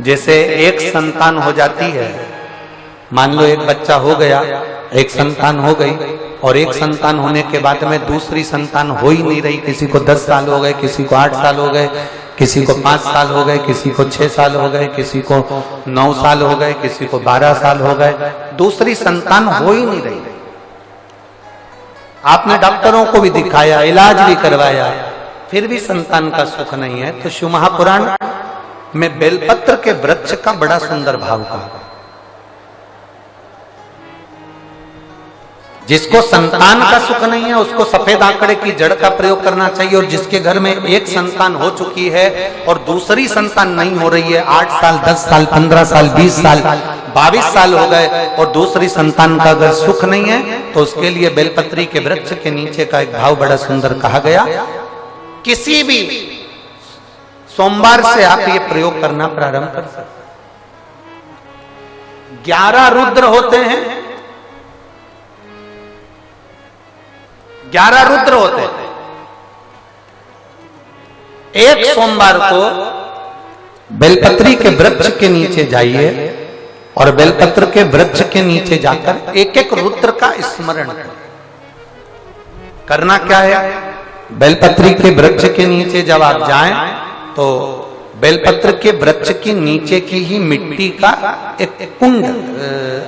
जैसे एक संतान हो जाती है, मान लो एक बच्चा हो गया, एक संतान हो गई, और एक संतान होने के बाद में दूसरी संतान हो ही नहीं रही। किसी को 10 साल हो गए, किसी को 8 साल हो गए, किसी को 5 साल हो गए, किसी को 6 साल हो गए, किसी को 9 साल हो गए, किसी को 12 साल हो गए, दूसरी संतान हो ही नहीं रही। आपने डॉक्टरों को भी दिखाया, इलाज भी करवाया, फिर भी संतान का सुख नहीं है। तो शिव महापुराण में बेलपत्र के वृक्ष का बड़ा सुंदर भाव कहा। जिसको संतान का सुख नहीं है उसको सफेद आंकड़े की जड़ का प्रयोग करना चाहिए, और जिसके घर में एक संतान हो चुकी है और दूसरी संतान नहीं हो रही है, 8 साल 10 साल 15 साल 20 साल 22 साल हो गए और दूसरी संतान का अगर सुख नहीं है, तो उसके लिए बेलपत्री के वृक्ष के नीचे का एक भाव बड़ा सुंदर कहा गया। किसी भी सोमवार से आप ये प्रयोग करना प्रारंभ कर सकते। 11 रुद्र होते हैं, 11 रुद्र होते हैं। एक सोमवार को बेलपत्री के वृक्ष के नीचे जाइए और बेलपत्र के वृक्ष के नीचे जाकर एक एक रुद्र का स्मरण करें। करना क्या है, बेलपत्री के वृक्ष के नीचे जब आप जाएं तो बेलपत्र के वृक्ष के नीचे की ही मिट्टी का एक कुंड,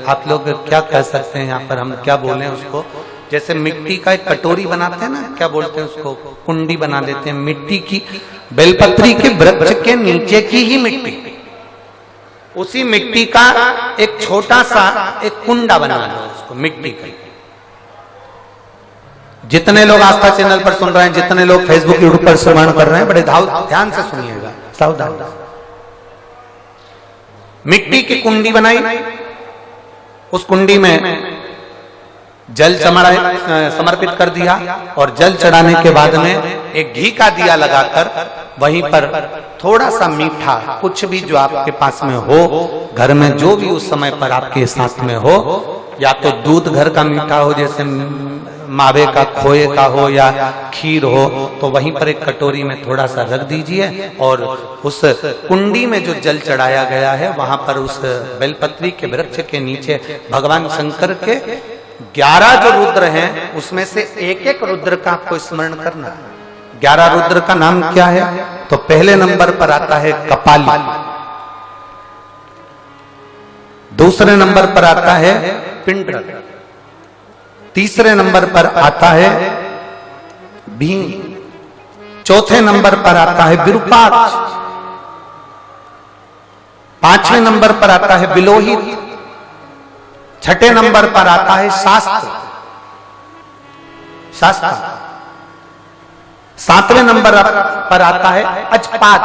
आप लोग क्या कह सकते हैं, यहाँ पर हम क्या बोलें उसको, जैसे मिट्टी का एक कटोरी बनाते हैं ना, क्या बोलते हैं उसको, कुंडी बना देते हैं मिट्टी की। बेलपत्री के वृक्ष के नीचे की ही मिट्टी, उसी मिट्टी का एक छोटा सा एक कुंडा बना लो उसको मिट्टी का। जितने लोग आस्था चैनल पर सुन रहे हैं, जितने लोग फेसबुक यूट्यूब पर श्रवण कर रहे हैं, बड़े ध्यान से सुनिएगा, सावधान। मिट्टी की कुंडी बनाई, उस कुंडी में जल समर्पित कर दिया, और जल चढ़ाने के बाद में एक घी का दिया लगाकर वहीं पर थोड़ा सा मीठा, कुछ भी जो आपके पास में हो, घर में जो भी उस समय पर आपके साथ में हो, या तो दूध घर का मीठा हो, जैसे मावे का, खोए का हो, या खीर हो, तो वहीं पर एक कटोरी में थोड़ा सा रख दीजिए, और उस कुंडी में जो जल चढ़ाया गया है वहां पर उस बेलपत्री के वृक्ष के नीचे भगवान शंकर के 11 जो रुद्र हैं उसमें से एक एक रुद्र का आपको स्मरण करना है। 11 रुद्र का नाम क्या है, तो पहले नंबर पर आता है कपाली, दूसरे नंबर पर आता है पिंडर, तीसरे नंबर पर आता है भीम, चौथे नंबर पर आता है विरूपाक्ष, पांचवें नंबर पर आता है बिलोहित, छठे नंबर पर आता है शास्त्र, सातवें नंबर पर आता है अजपात,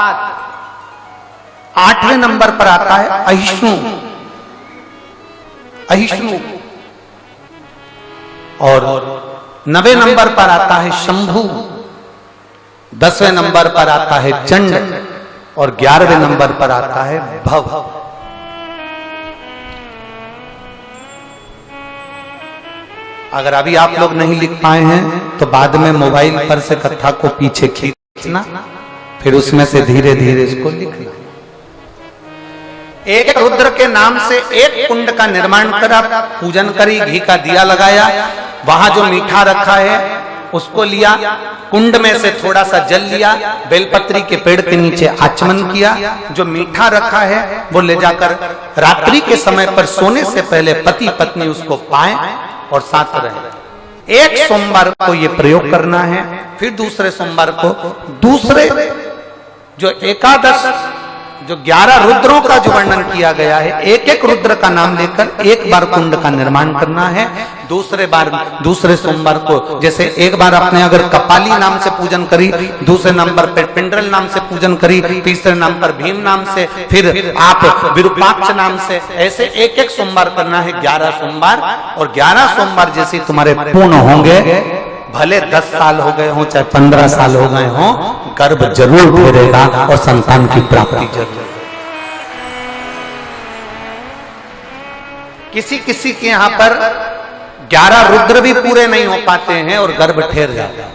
आठवें नंबर पर आता है अहिष्णु, और 9वें नंबर पर आता है शंभु, 10वें नंबर पर आता है चंड, और 11वें नंबर पर आता है भव। अगर अभी आप लोग नहीं लिख पाए हैं तो बाद में मोबाइल पर से कथा को पीछे खींचना, फिर उसमें से धीरे धीरे इसको लिखना। एक रुद्र के नाम से एक कुंड का निर्माण करा, पूजन करी, घी का दिया लगाया, वहां जो मीठा रखा है उसको लिया, कुंड में से थोड़ा सा जल लिया, बेलपत्री के पेड़ के नीचे आचमन किया, जो मीठा रखा है वो ले जाकर रात्रि के समय पर सोने से पहले पति पत्नी उसको पाएं और साथ रहे। एक सोमवार को ये प्रयोग करना है, फिर दूसरे सोमवार को दूसरे जो एकादश, जो 11 रुद्रों का जो वर्णन किया गया है, एक एक रुद्र का नाम लेकर एक बार कुंड का निर्माण करना है। दूसरे सोमवार को, जैसे एक बार आपने अगर कपाली नाम से पूजन करी, दूसरे नंबर पर पिंडरल नाम से पूजन करी, तीसरे नाम पर भीम नाम से, फिर आप विरूपाक्ष नाम से, ऐसे एक एक सोमवार करना है, 11 सोमवार। और 11 सोमवार जैसे तुम्हारे पूर्ण होंगे, भले 10 साल हो गए हों चाहे 15 साल हो गए हों, गर्भ जरूर फेरेगा और संतान की प्राप्ति जरूर। किसी किसी के यहाँ पर 11 रुद्र भी पूरे नहीं हो पाते हैं और गर्भ ठेर जाता है।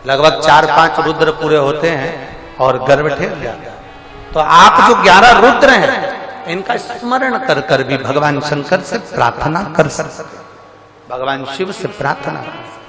लगभग 4-5 रुद्र पूरे होते हैं और गर्भ ठेर जाता है। तो आप जो 11 रुद्र हैं इनका स्मरण कर कर भी भगवान शंकर से प्रार्थना कर सकते, भगवान शिव से प्रार्थना कर सकते।